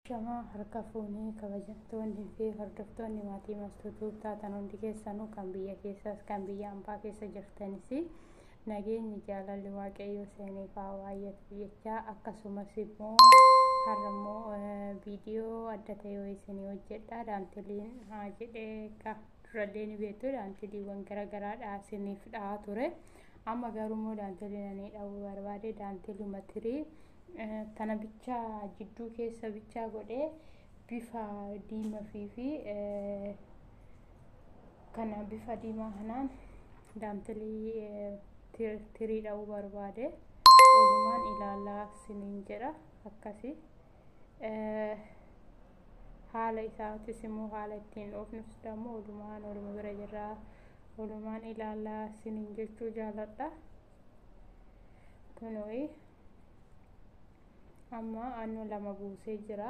Shamaa harka fuunee kabajamtoonni fi hordoftoonni maatii Mastuutuu taatan hundi keessanuu kan biyya keessaas kan biyya ambaa keessa jirtanis nageenyi jaalalli waaqayyoo isiniif haa baay'atu jechaa akkasumas immoo har'ammoo viidiyoo adda ta'e isinii hojjedha. Daanteliin haa jedhee durallee ni beektu daanteliiwwan garaagaraadha isiniif dhahaa ture. Amma garuu daanteliin ani dhahuu barbaade daanteluma tirii tana bicha jidduu keessa bicha godhee bifa diimaa fi kana bifa diimaa kanaan daantelii tirii dhahuu barbaade. Olumaan ilaalaa isiniin jedha akkasii haala isaatis immoo haala ittiin dhoofnus immoo oluma bira jirra. Olumaan ilaalaa isiniin jechuu jaaladha. Kunoo amma aannu lama buusee jira,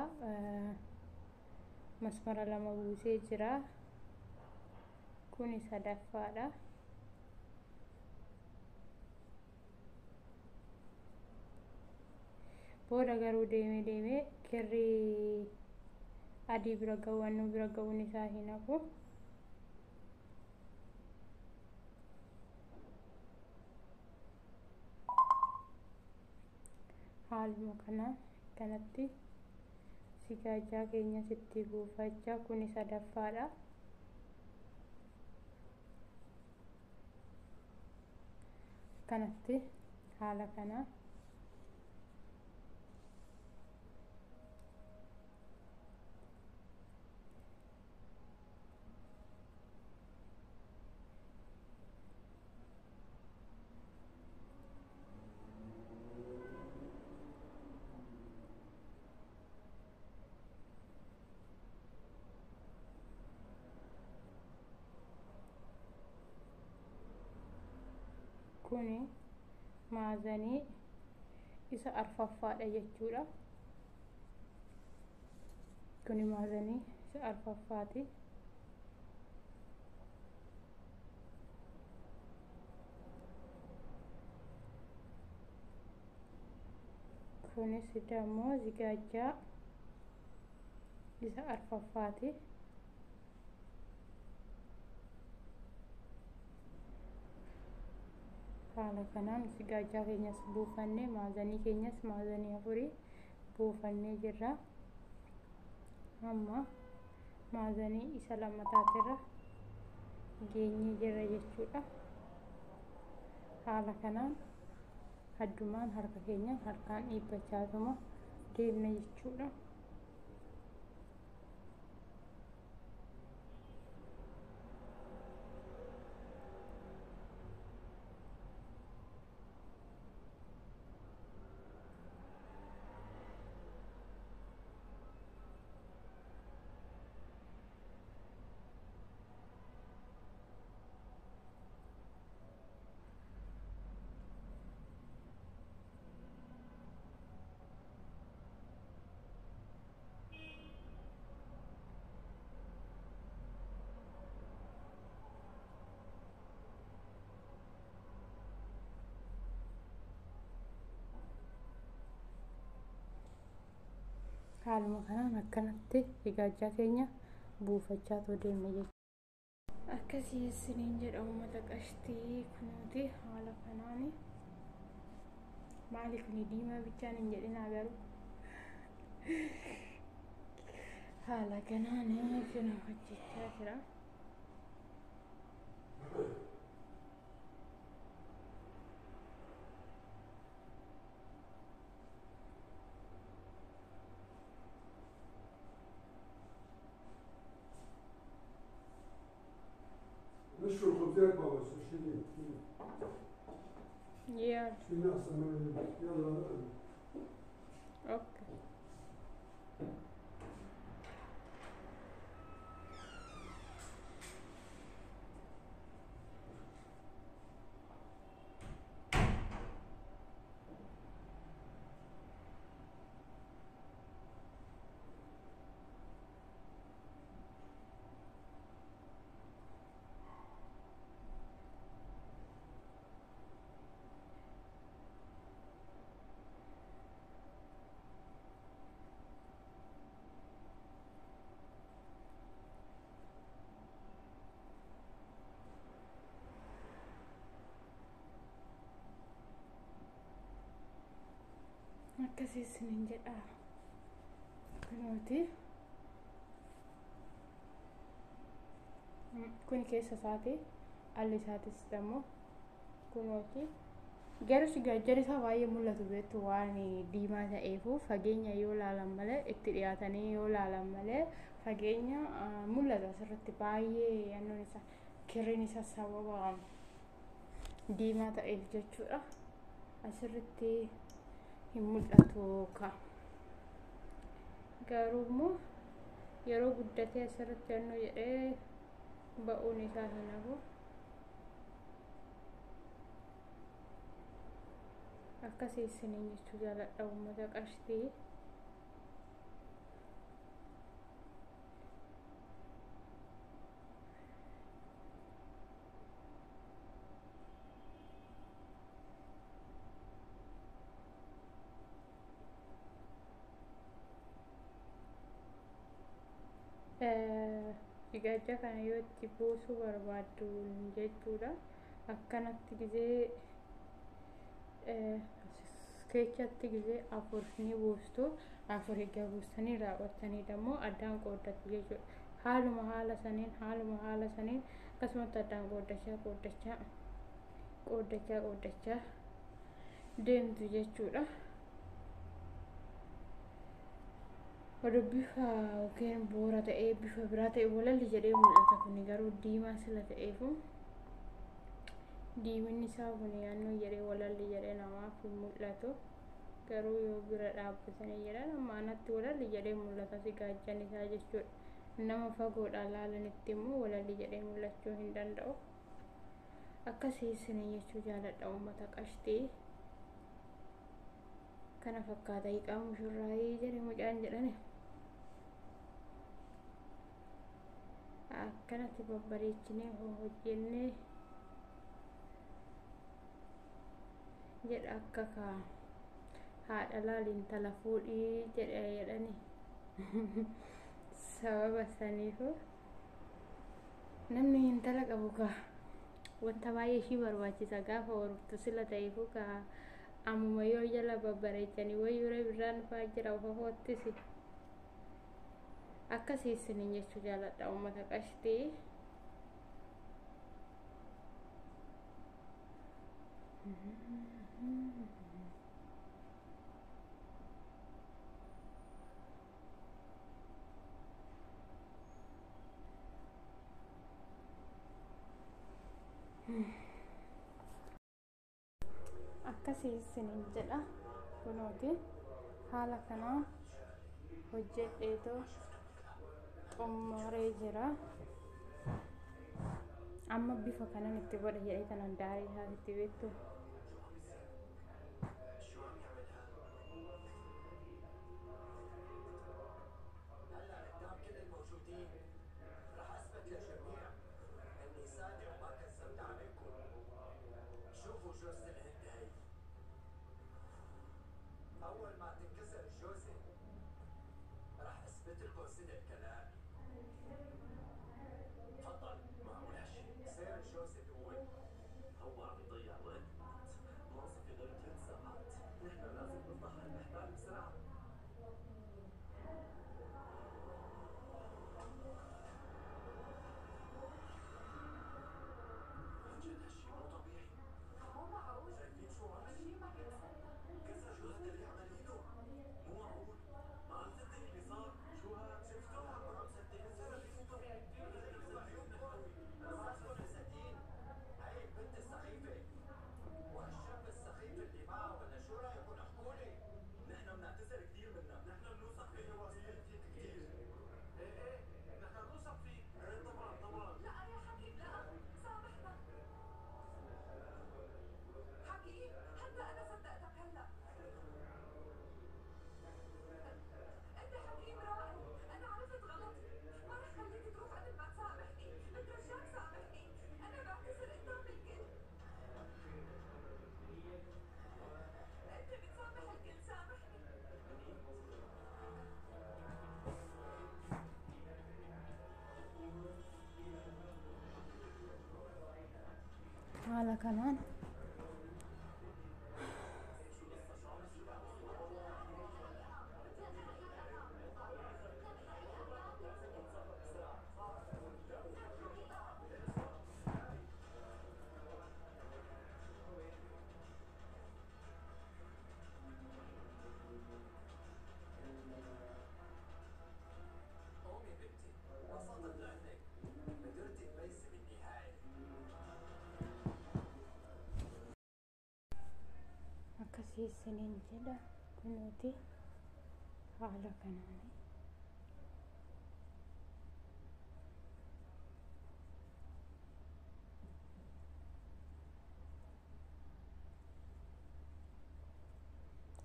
masmara lama buusee jira. Kuni sadaffaadha. Booda garuu deemee kirrii adii bira ga'uun isaa hin hafu. Haaluma kanatti sigaajaa keenya sitti buufachaa. Kuni sadaffaadha. Kanatti haala kana kuni maazanii isa arfaffaadha jechuudha. Kuni maazanii isa arfaffaati. Kunis immoo zigaajaa isa arfaffaati. Haala kanaan sigaajaa keenyas buufannee maazanii keenyas maazanii afurii buufannee jirra. Amma maazanii isa lammataatiirra geenyee jirra jechuudha. Haala kanaan addumaan harka keenya harkaan dhiibbachaatuma deemna jechuudha. Haaluma kanaan akkanatti sigaajaa keenya buufachaa deemna jechuudha. Akkasii isiniin jedha uummata qashtii. Kunuuti haala kanaan maaliif ni diimaa bichaan hin jedhinaa garuu haala kanaan isin hojjechaa jira. شو خبزات بابا شيلي Yeah. شيلي أحسن يلا Okay. akkasiisin jedha kunuuti kun keessa isaati alli isaatis immoo kunuuti garuu gaajjara isaa baay'ee mul'atu beektu waan diimaa ta'eefu fageenya yoo ilaalan malee itti dhiyaatanii yoo ilaalan malee fageenya mul'ata asirratti baay'ee annoon isaa kirriin isaa sababa diimaa ta'eef jechuudha asirratti hin mul'atu ka garuu immoo yeroo guddatee asirratti annoo jedhee ba'uun isaa sanafu akkasii isiniin jechuu jaaladha uummata qarshii Gajja kana yoo itti buusuu barbaaddu jechuudha akkanatti gisee keechatti gisee afur ni buustu afur egaa buustanii raawwattanii immoo addaan qooddatu jechuudha haaluma haala saniin akkasumatti addaan qooddachaa deemtu jechuudha bifa yookiin boora ta'ee bifa biraa ta'e walalli jedhee mul'ata kun garuu diimaa sila ta'eefu diiminni isaa kun yaannoo jedhee walalli jedhee namaaf mul'atu garuu yoo bira dhaabbatanii jedhan ammaanatti walalli jedhee mul'ata si gaajjan isaa jechuudha nama fagoodhaan laalanitti immoo walalli jedhee mul'achuu hin danda'u akkasii isin jechuu jaaladha uummata qashtii kana fakkaata hiiqaa mushurraayii jedhe mucaan jedhani akkanatti babbareechinee hojjennee jedha akka haadha laaliin tala fuudhii jedhani sababa saniifu namni intala qabu wanta baay'ee ishii barbaachisa gaafa waruftu sila ta'eefu ammuma yoo jala babbareechanii wayyuura birraan fa'aa jira ufafoottis akkasii isiniin jechuu jaaladha uummata qashtii akkasii isiniin jedha kunuuti haala kanaa hojjedheetoo xumuree jira amma bifa kanan itti godha jedhee kanan daarii isaatti beektu haala kanaan akkasii isiniin jedha kunuuti haala kanaani.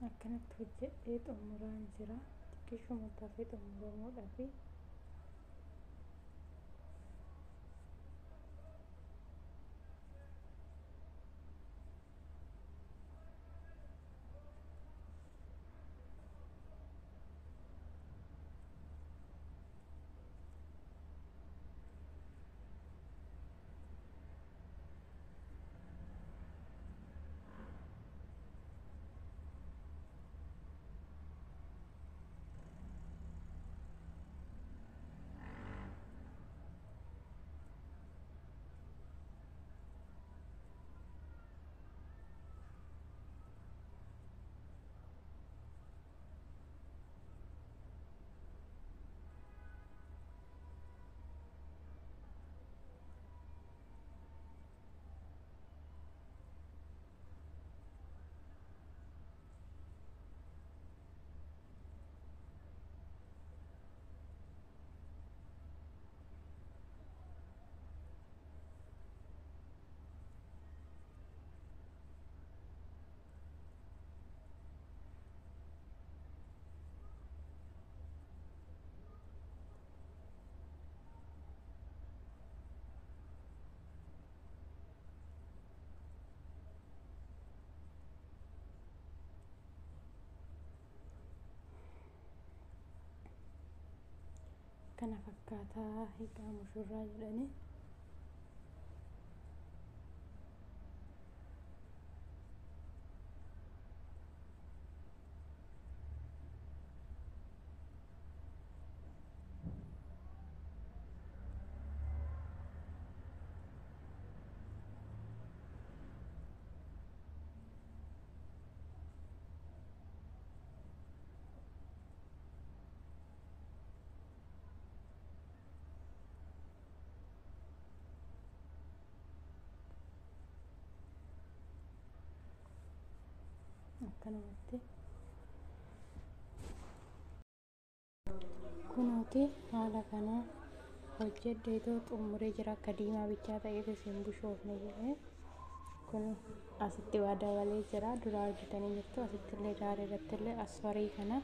Akkanatti hojjedhee xumuraan jira. Xiqqishuma tafe xumuramuudhaafi kana fakkaataa hiikaa mushurraa jedhani. Akkanumatti kunuuti haala kana hojjedheetoo xumuree jira. Akka diimaa bichaa ta'eetu isin bushoofne jedhee kun asitti waa dabalee jira. Dura argitanii jirtu asitti illee daarii irratti illee asfarii kana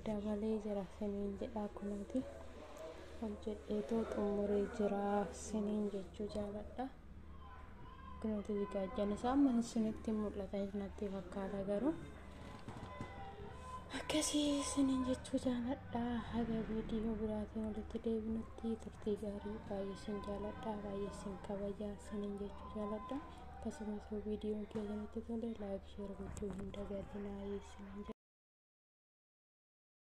dabalee jira isiniin jedha. Kunuuti hojjedheetoo xumuree jira isiniin jechuu jaaladha. Kunuuti gaajjan isaa amma isinitti mul'ata natti fakkaata garuu akkasii isiniin jechuu jaaladha. Haga viidiyoo biraatiin walitti deebinutti turtii gaarii. Baay'ee isin jaaladha, baay'ee isin kabajaa isiniin jechuu jaaladha. Akkasumas viidiyoon keessanitti tole laayik sheer gochuu hin dagatinaa isiniin.